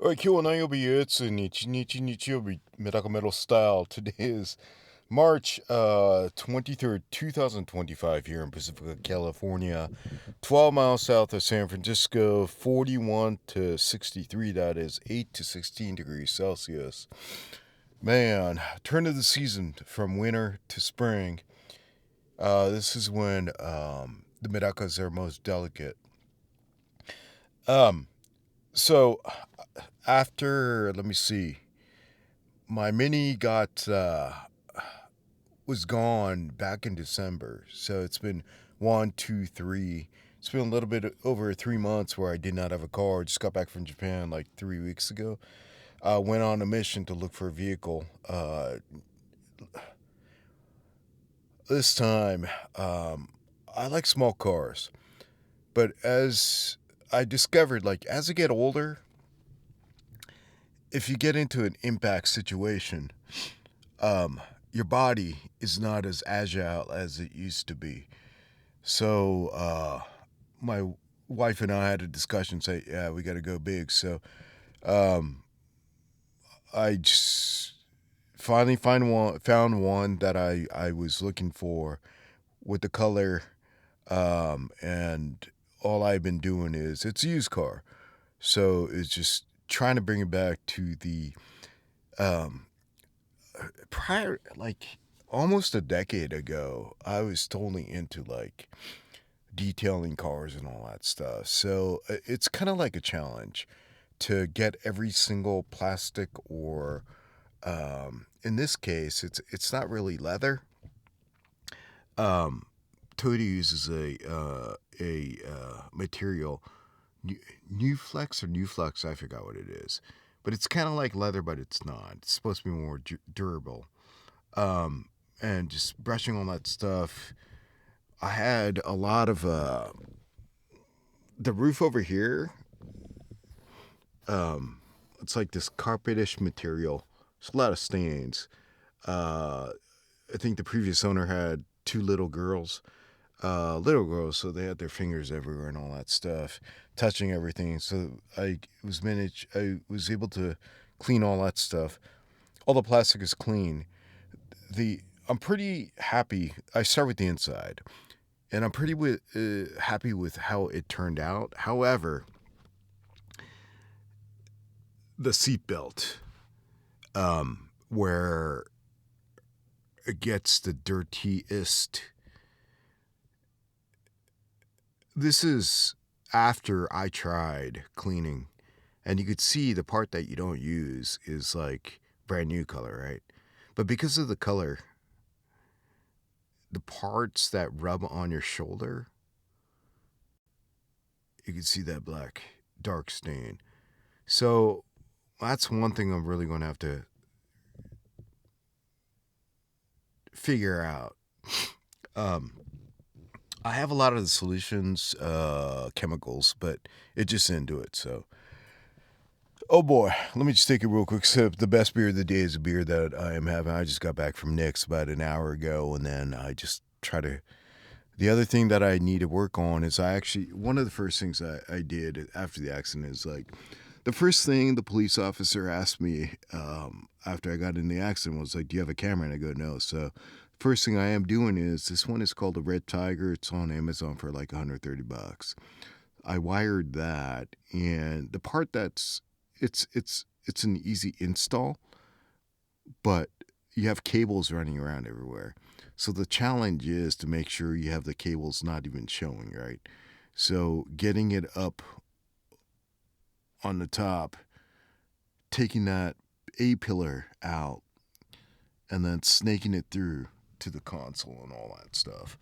Alright, 今日は何曜日月日日曜日 MedakaMetal style. Today is March 23rd, 2025 here in Pacifica, California. 12 miles south of San Francisco, 41 to 63, that is 8 to 16 degrees Celsius. Man, turn of the season from winter to spring. This is when the Medakas are most delicate. So after, let me see, my mini was gone back in December. So it's been 1, 2, 3. It's been a little bit over 3 months where I did not have a car. I just got back from Japan like 3 weeks ago. Went on a mission to look for a vehicle. This time, I like small cars. But as I discovered, like, as I get older, if you get into an impact situation, your body is not as agile as it used to be. So my wife and I had a discussion, say, yeah, we got to go big. So I just finally found one that I was looking for with the color, and all I've been doing is, it's a used car. So it's just trying to bring it back to the prior, like almost a decade ago, I was totally into like detailing cars and all that stuff. So it's kind of like a challenge to get every single plastic or, in this case, it's not really leather. Toyota uses a material, New Flex or New Flux, I forgot what it is, but it's kind of like leather, but it's not. It's supposed to be more durable. And just brushing all that stuff, I had a lot of the roof over here. It's like this carpetish material. It's a lot of stains. I think the previous owner had two little girls, so they had their fingers everywhere and all that stuff, touching everything. So I was able to clean all that stuff. All the plastic is clean. I'm pretty happy. I start with the inside, and I'm pretty happy with how it turned out. However, the seatbelt, where it gets the dirtiest. This is after I tried cleaning, and you could see the part that you don't use is like brand new color, right? But because of the color, the parts that rub on your shoulder, you can see that black dark stain. So that's one thing I'm really going to have to figure out. I have a lot of the solutions, chemicals, but it just didn't do it. So, oh boy, let me just take a real quick sip. The best beer of the day is a beer that I am having. I just got back from Nick's about an hour ago, and then I just try to. The other thing that I need to work on is one of the first things I did after the accident is like, the first thing the police officer asked me after I got in the accident was like, do you have a camera? And I go, no. So first thing I am doing is, this one is called the Red Tiger. It's on Amazon for like $130. I wired that, and the part that's it's an easy install, but you have cables running around everywhere. So the challenge is to make sure you have the cables not even showing, right? So getting it up on the top, taking that A pillar out, and then snaking it through to the console and all that stuff.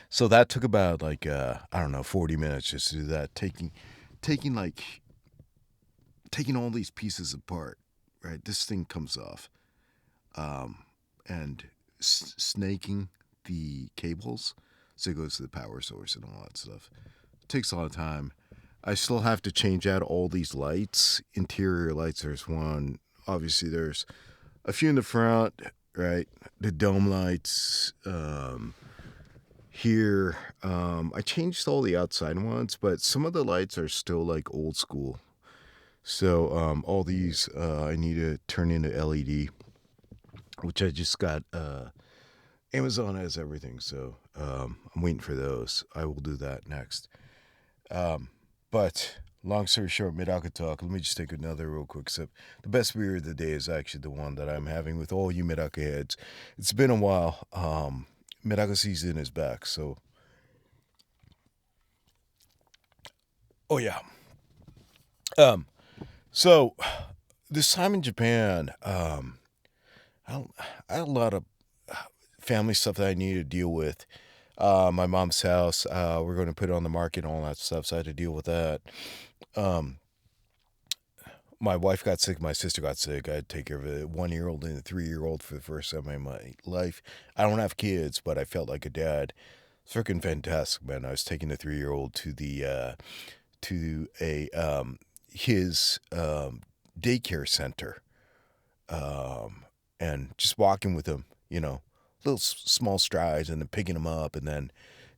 So that took about like I don't know, 40 minutes just to do that, taking all these pieces apart, right? This thing comes off, and snaking the cables so it goes to the power source and all that stuff. It takes a lot of time. I still have to change out all these lights, interior lights. There's one, obviously there's a few in the front, right? The dome lights, here, I changed all the outside ones, but some of the lights are still like old school. So all these I need to turn into LED, which I just got. Amazon has everything, so I'm waiting for those. I will do that next. But long story short, Medaka talk. Let me just take another real quick sip. The best beer of the day is actually the one that I'm having with all you Medaka heads. It's been a while. Medaka season is back, so oh yeah. So this time in Japan, I had a lot of family stuff that I needed to deal with. My mom's house, we're going to put it on the market and all that stuff, so I had to deal with that. Um, my wife got sick, my sister got sick. I had to take care of a 1-year-old and a 3-year-old for the first time in my life. I don't have kids, but I felt like a dad. Freaking fantastic, man. I was taking the 3-year-old to his daycare center, and just walking with him, little small strides, and then picking him up, and then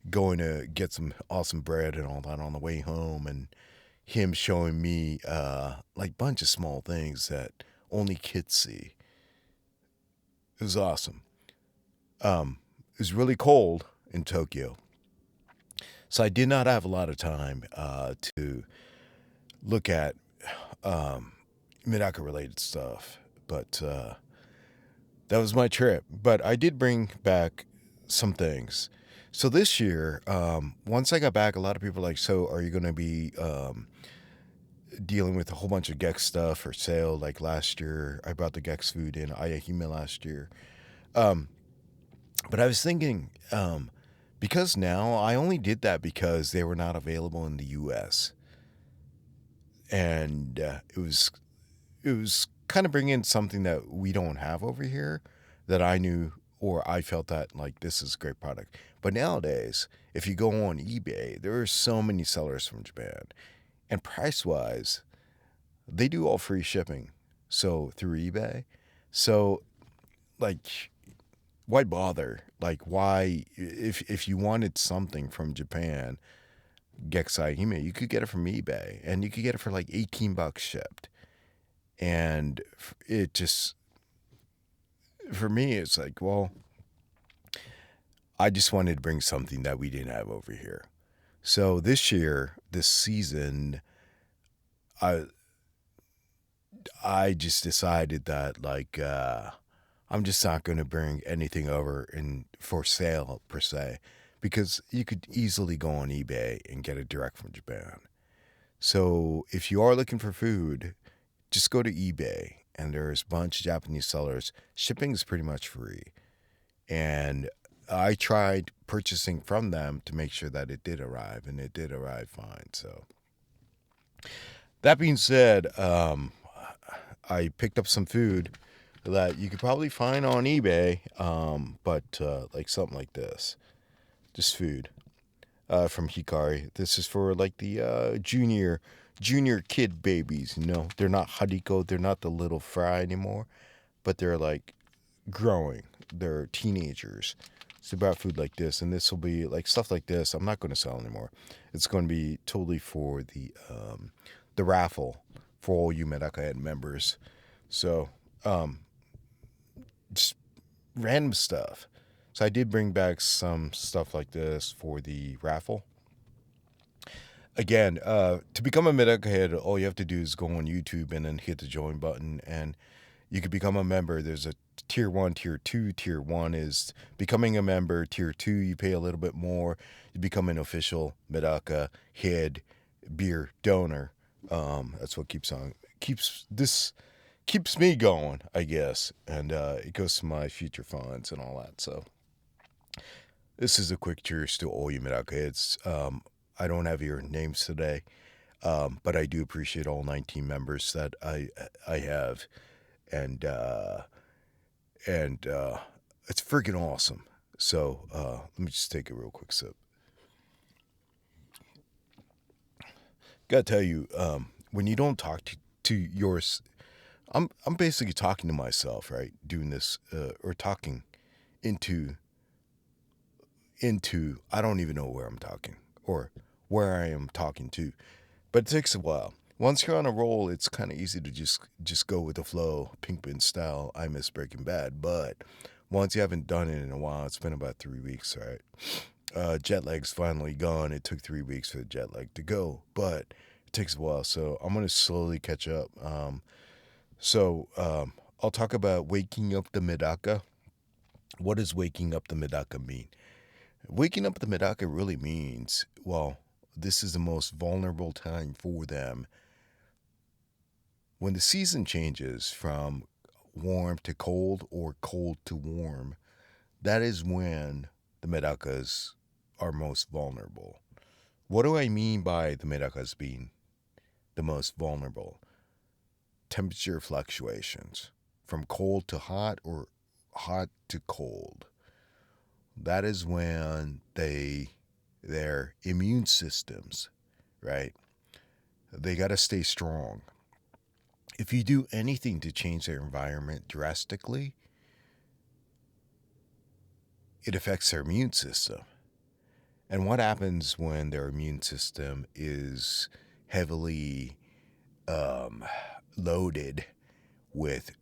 going to get some awesome bread and all that on the way home, and him showing me like bunch of small things that only kids see. It was awesome. It was really cold in Tokyo, so I did not have a lot of time to look at Medaka related stuff, but that was my trip. But I did bring back some things. So this year, once I got back, a lot of people were like, so are you going to be dealing with a whole bunch of Gex stuff for sale? Like last year, I brought the Gex food in Ayahime last year. But I was thinking, because now I only did that because they were not available in the U.S. And it was kind of bringing in something that we don't have over here that I knew, or I felt that like this is a great product. But nowadays, if you go on eBay, there are so many sellers from Japan, and price wise, they do all free shipping. So through eBay, so like, why bother? Like, why if you wanted something from Japan, Gexai Hime, you could get it from eBay, and you could get it for like $18 shipped. And it just, for me, it's like, well, I just wanted to bring something that we didn't have over here. So this year, this season, I just decided that like I'm just not going to bring anything over in for sale per se, because you could easily go on eBay and get it direct from Japan. So if you are looking for food, just go to eBay, and there's a bunch of Japanese sellers. Shipping is pretty much free. And I tried purchasing from them to make sure that it did arrive, and it did arrive fine. So that being said, I picked up some food that you could probably find on eBay, but like something like this. Just food from Hikari. This is for like the junior kid babies. They're not Hariko, they're not the little fry anymore, but they're like growing. They're teenagers. It's about food like this, and this will be like stuff like this. I'm not going to sell anymore. It's going to be totally for the raffle for all you Medaka Head members. So just random stuff. So I did bring back some stuff like this for the raffle. Again, to become a Medaka Head, all you have to do is go on YouTube and then hit the join button, and you can become a member. There's a tier 1, tier 2. Tier 1 is becoming a member. Tier 2, you pay a little bit more. You become an official Medaka Head beer donor. That's what keeps me going, I guess. And it goes to my future funds and all that. So this is a quick cheers to all you Medaka Heads. I don't have your names today, but I do appreciate all 19 members that I have. And it's freaking awesome. So let me just take a real quick sip. Gotta tell you, when you don't talk to yours, I'm basically talking to myself, right? Doing this or talking into I don't even know where I'm talking or where I am talking to, but it takes a while. once you're on a roll, it's kind of easy to just go with the flow, Pinkman style. I miss Breaking Bad, but once you haven't done it in a while, it's been about 3 weeks, right? Jet lag's finally gone. It took 3 weeks for the jet lag to go, but it takes a while. So I'm gonna slowly catch up. I'll talk about waking up the Medaka. What does waking up the Medaka mean? Waking up the Medaka really means, well, this is the most vulnerable time for them. When the season changes from warm to cold or cold to warm, that is when the Medakas are most vulnerable. What do I mean by the Medakas being the most vulnerable? Temperature fluctuations from cold to hot or hot to cold. That is when their immune systems, right? They got to stay strong. If you do anything to change their environment drastically, it affects their immune system. And what happens when their immune system is heavily loaded with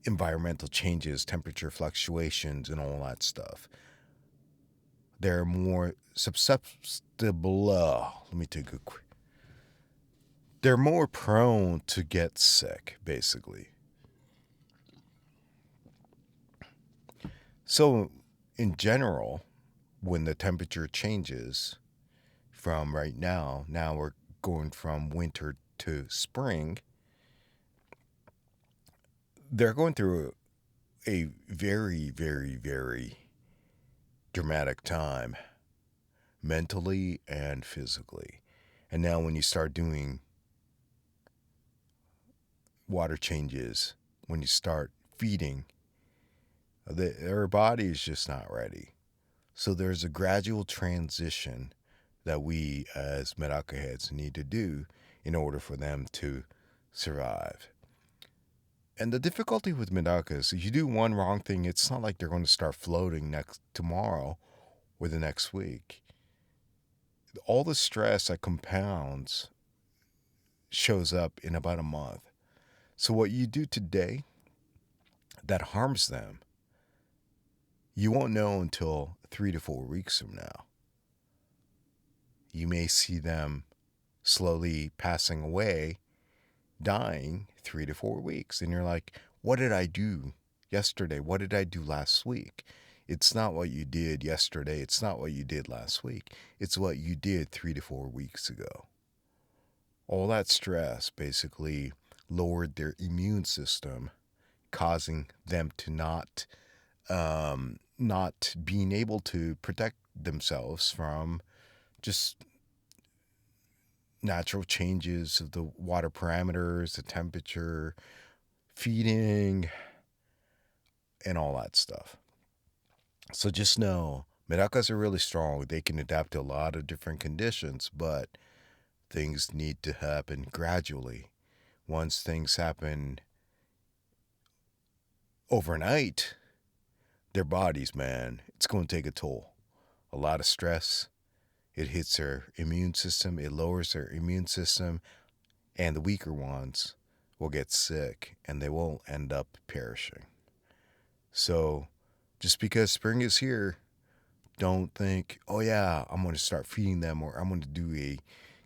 environmental changes, temperature fluctuations, and all that stuff? They're more susceptible. Let me take a quick. They're more prone to get sick, basically. So, in general, when the temperature changes from right now we're going from winter to spring, they're going through a very, very, very dramatic time, mentally and physically. And now when you start doing water changes, when you start feeding, their body is just not ready. So there's a gradual transition that we as Medaka heads need to do in order for them to survive. And the difficulty with Medakas is you do one wrong thing, it's not like they're going to start floating tomorrow or the next week. All the stress that compounds shows up in about a month. So what you do today that harms them, you won't know until 3 to 4 weeks from now. You may see them slowly passing away, dying 3 to 4 weeks. And you're like, what did I do yesterday? What did I do last week? It's not what you did yesterday. It's not what you did last week. It's what you did 3 to 4 weeks ago. All that stress basically lowered their immune system, causing them to not being able to protect themselves from just natural changes of the water parameters, the temperature, feeding, and all that stuff. So just know, Medakas are really strong. They can adapt to a lot of different conditions, but things need to happen gradually. Once things happen overnight, their bodies, man, it's going to take a toll. A lot of stress. It hits their immune system. It lowers their immune system. And the weaker ones will get sick and they will end up perishing. So just because spring is here, don't think, oh yeah, I'm going to start feeding them or I'm going to do a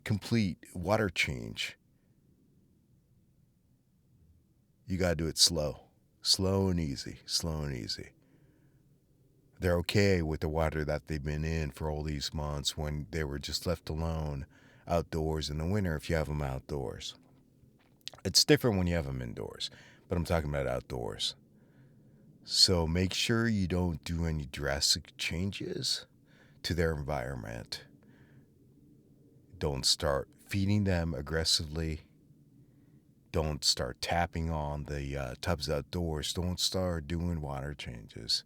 complete water change. You got to do it slow. Slow and easy. Slow and easy. They're okay with the water that they've been in for all these months when they were just left alone outdoors in the winter if you have them outdoors. It's different when you have them indoors, but I'm talking about outdoors. So make sure you don't do any drastic changes to their environment. Don't start feeding them aggressively. Don't start tapping on the tubs outdoors. Don't start doing water changes.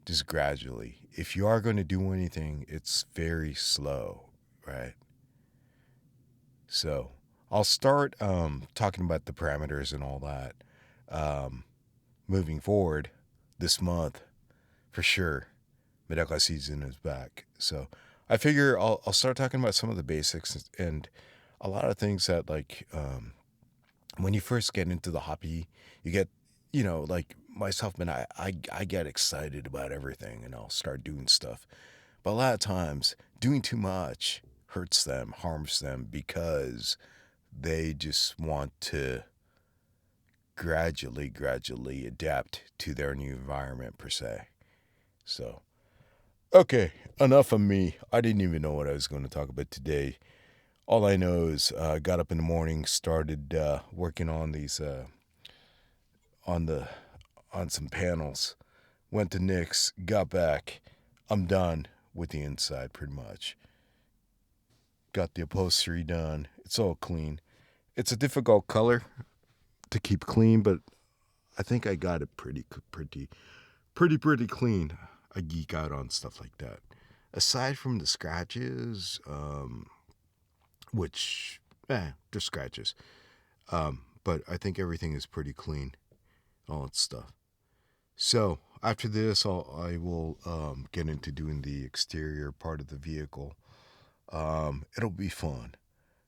Just gradually. If you are going to do anything, it's very slow, right? So I'll start talking about the parameters and all that moving forward this month for sure. Medaka season is back. So I figure I'll start talking about some of the basics and a lot of things that when you first get into the hobby, you get, like myself, man, I get excited about everything and I'll start doing stuff. But a lot of times, doing too much hurts them, harms them because they just want to gradually adapt to their new environment, per se. So, okay, enough of me. I didn't even know what I was going to talk about today. All I know is I got up in the morning, started working on these on some panels. Went to Nick's, got back. I'm done with the inside pretty much. Got the upholstery done. It's all clean. It's a difficult color to keep clean, but I think I got it pretty clean. I geek out on stuff like that. Aside from the scratches, which, they're scratches. But I think everything is pretty clean, all that stuff. So after this, I will get into doing the exterior part of the vehicle. It'll be fun.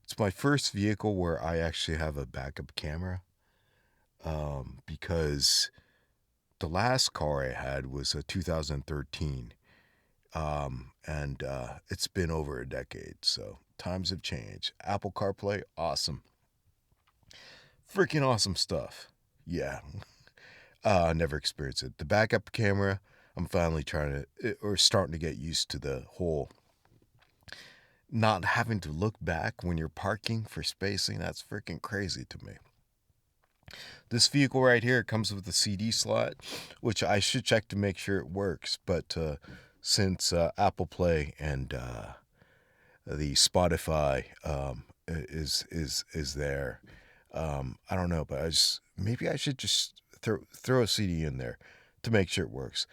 It's my first vehicle where I actually have a backup camera, because the last car I had was a 2013, and it's been over a decade, so times have changed. Apple CarPlay, awesome. Freaking awesome stuff. Yeah. Never experienced it. The backup camera, I'm finally starting to get used to the whole not having to look back when you're parking for spacing. That's freaking crazy to me. This vehicle right here comes with a CD slot, which I should check to make sure it works. But since Apple Play and the Spotify is there, I don't know. But maybe I should just throw a CD in there to make sure it works.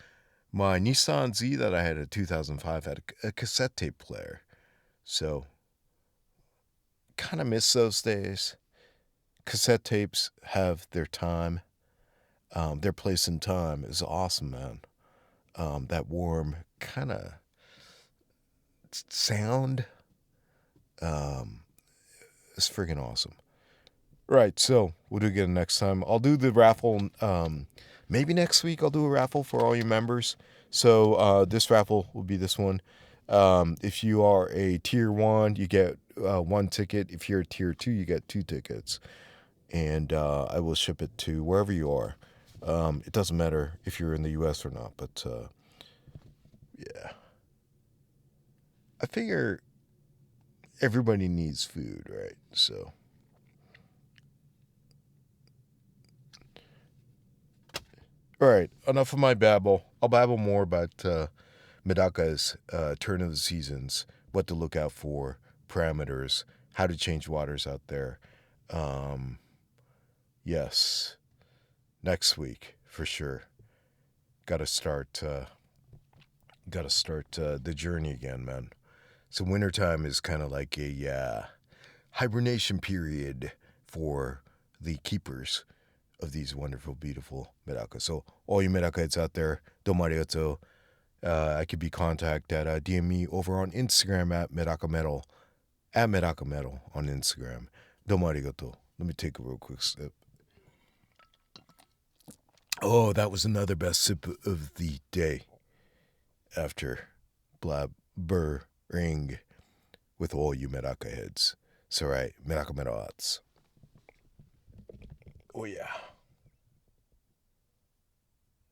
My Nissan Z that I had in 2005 had a cassette tape player. So, kind of miss those days. Cassette tapes have their time. Their place in time is awesome, man. That warm kind of sound is freaking awesome. Right, so we'll do it again next time. I'll do the raffle. Maybe next week I'll do a raffle for all your members. So this raffle will be this one. If you are a tier 1, you get 1 ticket. If you're a tier 2, you get 2 tickets. And I will ship it to wherever you are. It doesn't matter if you're in the U.S. or not, but yeah. I figure everybody needs food, right? So. All right, enough of my babble. I'll babble more about Medaka's turn of the seasons, what to look out for, parameters, how to change waters out there. Yes, next week for sure. Got to start the journey again, man. So wintertime is kind of like a hibernation period for the keepers of these wonderful, beautiful Medaka. So all you Medaka heads out there, domo arigato. I could be contacted at DM me over on Instagram at MedakaMetal, on Instagram. Domo arigato. Let me take a real quick sip. Oh, that was another best sip of the day after blabbering with all you Medaka heads. So right, MedakaMetal. Oh yeah.